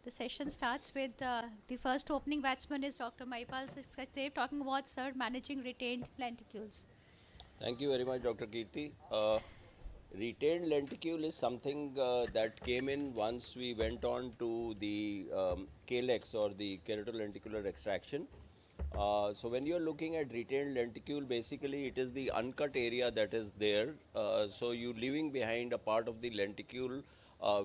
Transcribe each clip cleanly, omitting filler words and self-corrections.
The session starts with the first opening batsman is Dr. Maipal Sachdev talking about third managing retained lenticules. Thank you very much, Dr. Kirti. Retained lenticule is something that came in once we went on to the calyx or the keratolenticular extraction. So when you're looking at retained lenticule, basically it is the uncut area that is there. So you leaving behind a part of the lenticule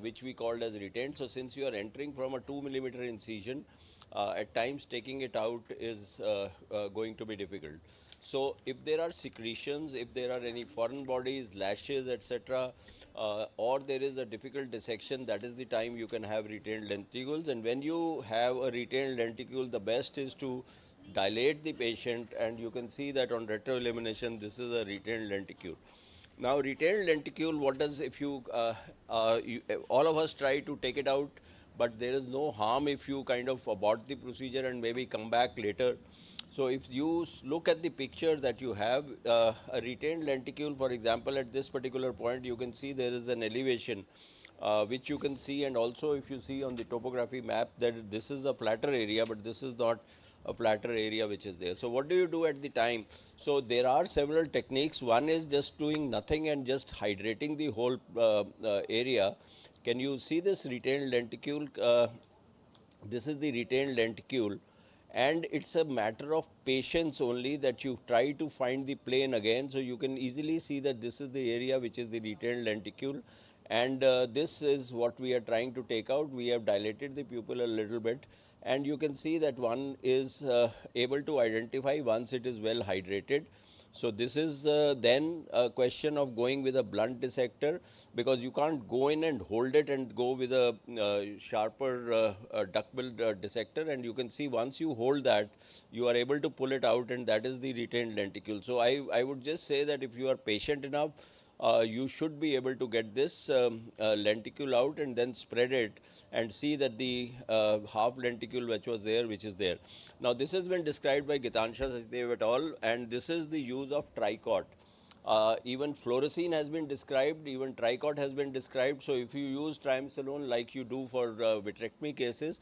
which we called as retained. So since you are entering from a 2 millimeter incision, at times taking it out is going to be difficult. So if there are secretions, if there are any foreign bodies, lashes, etc., or there is a difficult dissection, that is the time you can have retained lenticules. And when you have a retained lenticule, the best is to dilate the patient, and you can see that on retroillumination, this is a retained lenticule. Now, retained lenticule, what does, if all of us try to take it out, but there is no harm if you kind of abort the procedure and maybe come back later. So if you look at the picture that you have, a retained lenticule, for example, at this particular point, you can see there is an elevation which you can see, and also if you see on the topography map that this is a flatter area, but this is not a flatter area which is there. So what do you do at the time? So there are several techniques. One is just doing nothing and just hydrating the whole area. Can you see this retained lenticule? This is the retained lenticule, and it's a matter of patience only that you try to find the plane again. So you can easily see that this is the area which is the retained lenticule, and this is what we are trying to take out. We have dilated the pupil a little bit, and you can see that one is able to identify once it is well hydrated. So this is then a question of going with a blunt dissector, because you can't go in and hold it and go with a sharper duckbill dissector. And you can see once you hold that, you are able to pull it out, and that is the retained lenticule. So I would just say that if you are patient enough, you should be able to get this lenticule out and then spread it and see that the half lenticule which was there, which is there. Now this has been described by Gitansha Sachdev et al., and this is the use of tricot. Even fluorescein has been described, even tricot has been described. So if you use triamcinolone like you do for vitrectomy cases,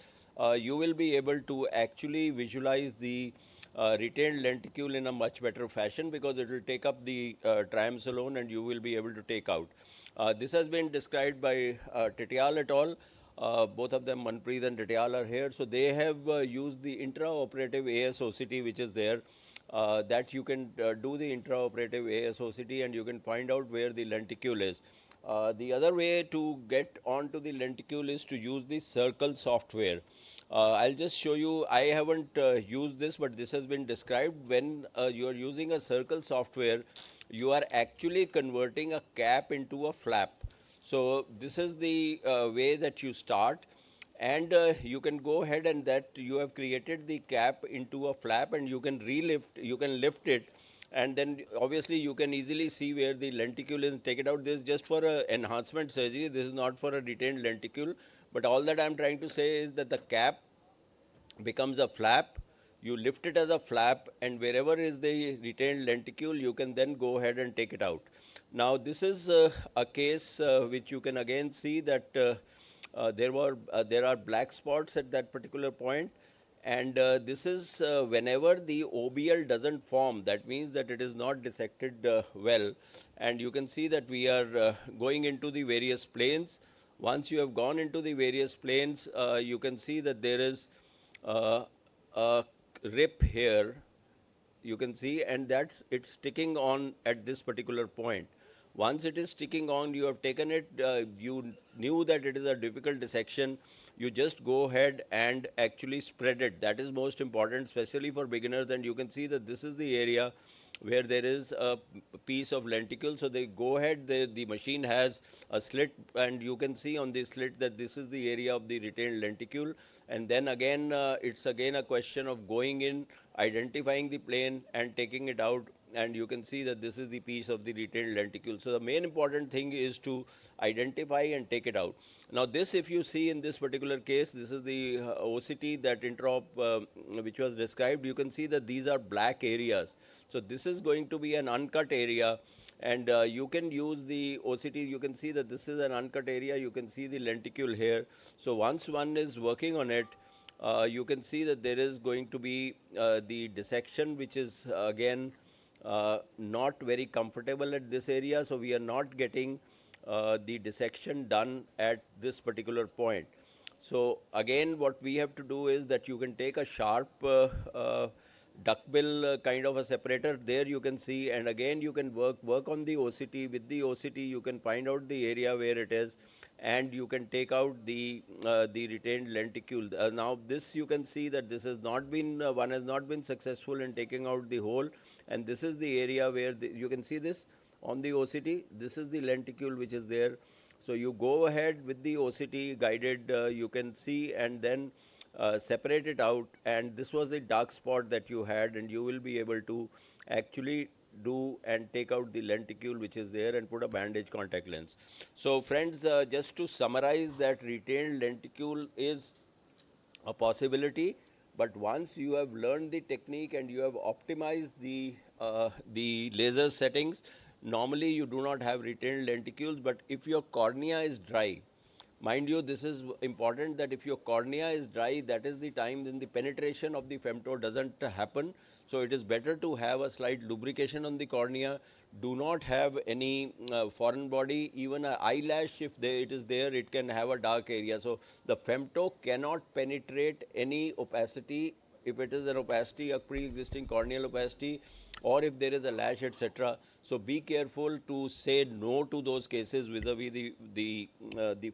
you will be able to actually visualize the retained lenticule in a much better fashion, because it will take up the triamcinolone and you will be able to take out. This has been described by Titial et al. Both of them, Manpreet and Titial, are here. So they have used the intraoperative ASOCT which is there, that you can do the intraoperative ASOCT and you can find out where the lenticule is. The other way to get onto the lenticule is to use the Circle software. I'll just show you. I haven't used this, but this has been described. When you are using a Circle software, you are actually converting a cap into a flap. So this is the way that you start, and you can go ahead and that you have created the cap into a flap, and you can lift it, and then obviously you can easily see where the lenticule is. Take it out. This is just for a enhancement surgery. This is not for a retained lenticule. But all that I'm trying to say is that the cap becomes a flap. You lift it as a flap, and wherever is the retained lenticule, you can then go ahead and take it out. Now, this is a case which you can again see that there are black spots at that particular point, and this is whenever the OBL doesn't form. That means that it is not dissected well, and you can see that we are going into the various planes. Once you have gone into the various planes, you can see that there is a rip here, you can see, and it's sticking on at this particular point. Once it is sticking on, you have taken it, you knew that it is a difficult dissection, you just go ahead and actually spread it. That is most important, especially for beginners. And you can see that this is the area where there is a piece of lenticule. So they go ahead, the machine has a slit, and you can see on the slit that this is the area of the retained lenticule. And then again, it's again a question of going in, identifying the plane and taking it out, and you can see that this is the piece of the retained lenticule. So the main important thing is to identify and take it out. Now this, if you see in this particular case, this is the OCT, that intraop which was described. You can see that these are black areas. So this is going to be an uncut area. And you can use the OCT. You can see that this is an uncut area. You can see the lenticule here. So once one is working on it, you can see that there is going to be the dissection, which is again not very comfortable at this area. So we are not getting the dissection done at this particular point. So again, what we have to do is that you can take a sharp duckbill kind of a separator. There you can see, and again you can work on the OCT. With the OCT, you can find out the area where it is, and you can take out the retained lenticule. Now this you can see that this has not been one has not been successful in taking out the hole, and this is the area where you can see this on the OCT. This is the lenticule which is there. So you go ahead with the OCT guided, you can see, and then separate it out, and this was the dark spot that you had, and you will be able to actually do and take out the lenticule which is there and put a bandage contact lens. So friends, just to summarize, that retained lenticule is a possibility, but once you have learned the technique and you have optimized the laser settings, normally you do not have retained lenticules. But if your cornea is dry, mind you, this is important, that if your cornea is dry, that is the time when the penetration of the femto doesn't happen. So it is better to have a slight lubrication on the cornea. Do not have any foreign body. Even an eyelash, if it is there, it can have a dark area. So the femto cannot penetrate any opacity. If it is an opacity, a pre-existing corneal opacity, or if there is a lash, etc. So be careful to say no to those cases vis-a-vis the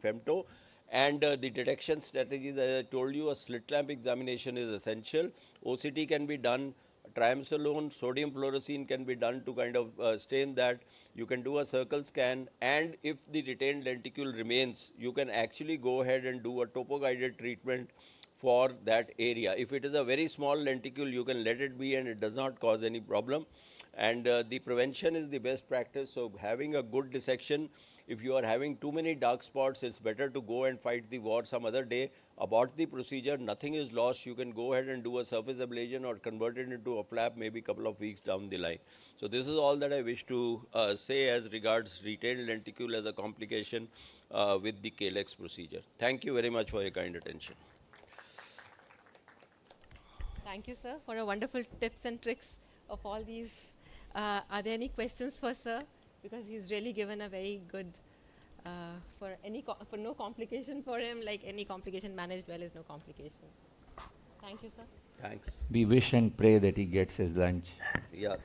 femto. And the detection strategies, as I told you, a slit lamp examination is essential. OCT can be done. Triamcinolone, sodium fluorescein can be done to kind of stain that. You can do a circle scan, and if the retained lenticule remains, you can actually go ahead and do a topo guided treatment for that area. If it is a very small lenticule, you can let it be and it does not cause any problem. And the prevention is the best practice. So having a good dissection, if you are having too many dark spots, it's better to go and fight the war some other day. About the procedure, nothing is lost. You can go ahead and do a surface ablation or convert it into a flap maybe a couple of weeks down the line. So this is all that I wish to say as regards retained lenticule as a complication with the Calyx procedure. Thank you very much for your kind attention. Thank you, sir, for a wonderful tips and tricks of all these. Are there any questions for sir? Because he's really given a very good, for no complication for him, like any complication managed well is no complication. Thank you, sir. Thanks. We wish and pray that he gets his lunch. Yeah.